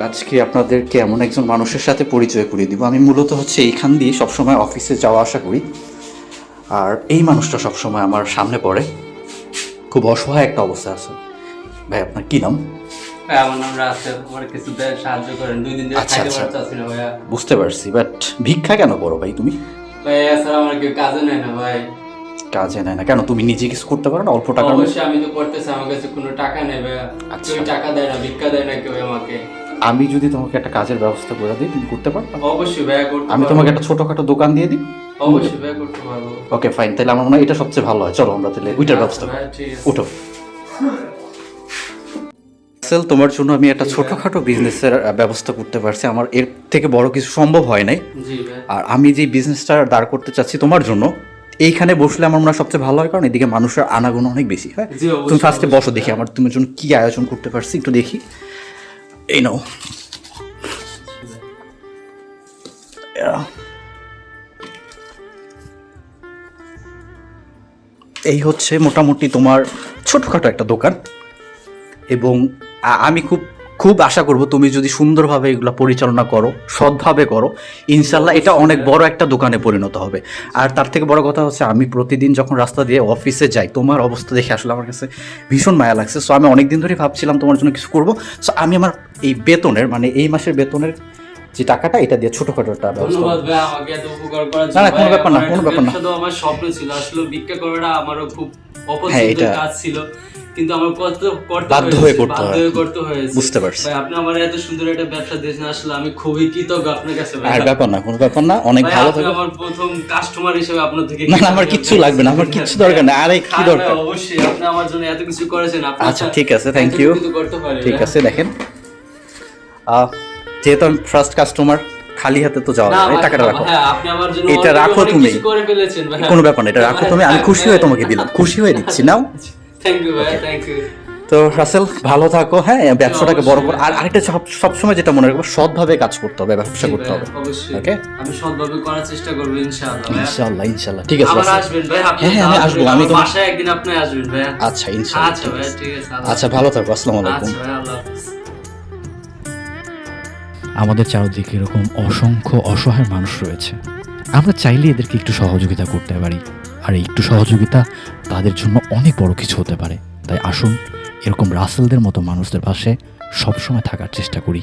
আজকে আপনাদেরকে এমন একজন মানুষের সাথে পরিচয় করিয়ে দিব। আমি মূলত হচ্ছে এইখান দিয়ে সবসময় অফিসে যাওয়া আসা করি, আর এই মানুষটা সবসময় আমার সামনে পড়ে। খুব অসহায় একটা অবস্থা আছে। ভাই আপনার কি নাম? ভাই আমার নাম রাসেল। আমার কিছু সাহায্য করেন, 2 দিন ধরে খাইতে পারতাছি না ভাইয়া। বুঝতে পারছি, বাট ভিক্ষা কেন করো ভাই তুমি? ভাই স্যার আমার কেউ কাজে নেয় না ভাই। কাজে নেয় না কেন? তুমি নিজে কিছু করতে পারো না অল্প টাকার মধ্যে? অবশ্যই আমি তো করতেছি, আমার কাছে কোনো টাকা নেই ভাইয়া। আচ্ছা। কেউ টাকা দেয় না, ভিক্ষা দেয় না কেউ আমাকে। আমি যদি তোমাকে একটা কাজের ব্যবস্থা করে দিই, তুমি করতে পারবে? অবশ্যই ভাইয়া করতে আমি পারবো। তোমাকে একটা ছোটখাটো দোকান দিয়ে দিই। অবশ্যই ভাইয়া করতে পারবো। ওকে ফাইন, তাহলে আমার মনে হয় এটা সবচেয়ে ভালো হয়। চলো আমরা তাহলে ওইটার ব্যবস্থা করি। ভাইয়া ঠিক আছে। উঠো। সেল, তোমার জন্য আমি একটা ছোটখাটো বিজনেসের ব্যবস্থা করতে পারছি। আমার এর থেকে বড় কিছু সম্ভব হয় নাই। জি ভাই। আর আমি যে বিজনেসটা দাঁড় করতে চাচ্ছি তোমার জন্য, এইখানে বসলে আমার মনে হয় সবচেয়ে ভালো হয়, কারণ এদিকে মানুষের আনাগোনা অনেক বেশি হয়। জি, অবশ্যই, তুমি ফার্স্টে বসো, অবশ্যই। দেখি আমার তোমার জন্য কি আয়োজন করতে পারছি একটু দেখি। এই নাও। এই হচ্ছে মোটামুটি তোমার ছোটখাটো একটা দোকান, এবং আমি খুব খুব আশা করব তুমি যদি সুন্দরভাবে এগুলো পরিচালনা করো, সৎভাবে করো, ইনশাল্লাহ এটা অনেক বড় একটা দোকানে পরিণত হবে। আর তার থেকে বড় কথা হচ্ছে, আমি প্রতিদিন যখন রাস্তা দিয়ে অফিসে যাই, তোমার অবস্থা দেখে আসলে আমার কাছে ভীষণ মায়া লাগছে। সো আমি অনেক দিন ধরেই ভাবছিলাম তোমার জন্য কিছু করবো। সো আমি আমার এই বেতনের, মানে এই মাসের বেতনের যে টাকাটা, এটা দিয়ে ছোটখাটো একটা ব্যবস্থা। ধন্যবাদ ভাই আমাকে এত উপকার করার না, জন্য। কোনো ব্যাপার না, কোনো ব্যাপার না। শুধু আমার স্বপ্ন ছিল, আসলে ভিক্ষা করাটা আমারও খুব হ্যাঁ, অপছন্দের এটা কাজ ছিল, কিন্তু আমার করতে বাধ্য হয়ে করতে হয়। করতে হয়েছে। বুঝতে পারছি। ভাই আপনি আমার এত সুন্দর একটা ব্যবসা দিয়েছেন, আসলে আমি খুবই কৃতজ্ঞ আপনার কাছে ভাই। আর ব্যাপার না, কোনো ব্যাপার না, অনেক ভাই, ভালো আপনি থাকো। আমার প্রথম কাস্টমার হিসেবে আপনার থেকে না, আমার কিচ্ছু লাগবে না, আমার কিচ্ছু দরকার না। আরে কি হ্যাঁ, দরকার? ভাই, অবশ্যই আপনি আমার জন্য এত কিছু করেছেন। আপনি আচ্ছা ঠিক আছে, থ্যাংক ইউ। করতে পারি ঠিক ভাই। আছে, দেখেন যেহেতু আমি ফার্স্ট কাস্টমার, খালি হাতে তো যাওয়া না, যাবে না। এই ভাই, টাকাটা রাখো। হ্যাঁ, আপনি আমার জন্য এটা already রাখো অনেক তুমি। কিছু করে ফেলেছেন ভাই। কোনো ব্যাপার না, এটা রাখো তুমি। আমি খুশি হয়ে তোমাকে দিলাম, খুশি হয়ে দিচ্ছি। নাও। থ্যাংক ইউ ভাই, থ্যাংক ইউ। তো রাসেল, ভালো থাকো। হ্যাঁ, ব্যবসাটাকে বড় করো। আর আরেকটা সবসময় যেটা মনে রাখবো, সৎভাবে কাজ করতে হবে, ব্যবসা করতে হবে। অবশ্যই। ওকে, আমি সৎভাবে করার চেষ্টা করব ইনশাআল্লাহ ভাই। ইনশাআল্লাহ ইনশাআল্লাহ। ঠিক আছে আবার রাসেল। আসবেন ভাই, আপনি হ্যাঁ, আমি আসবো। আমি আমি তো বাসায় একদিন আপনি আসবেন ভাই। আচ্ছা ইনশাআল্লাহ। আচ্ছা ভাই, ঠিক আছে। আচ্ছা, ভালো থাকো। আসসালামু আলাইকুম। আচ্ছা ভাই, আল্লাহ হাফেজ। আমাদের চারদিকে এরকম অসংখ্য অসহায় মানুষ রয়েছে। আমরা চাইলে এদেরকে একটু সহযোগিতা করতে পারি, আর এই একটু সহযোগিতা তাদের জন্য অনেক বড় কিছু হতে পারে। তাই আসুন, এরকম রাসেলদের মতো মানুষদের পাশে সবসময় থাকার চেষ্টা করি।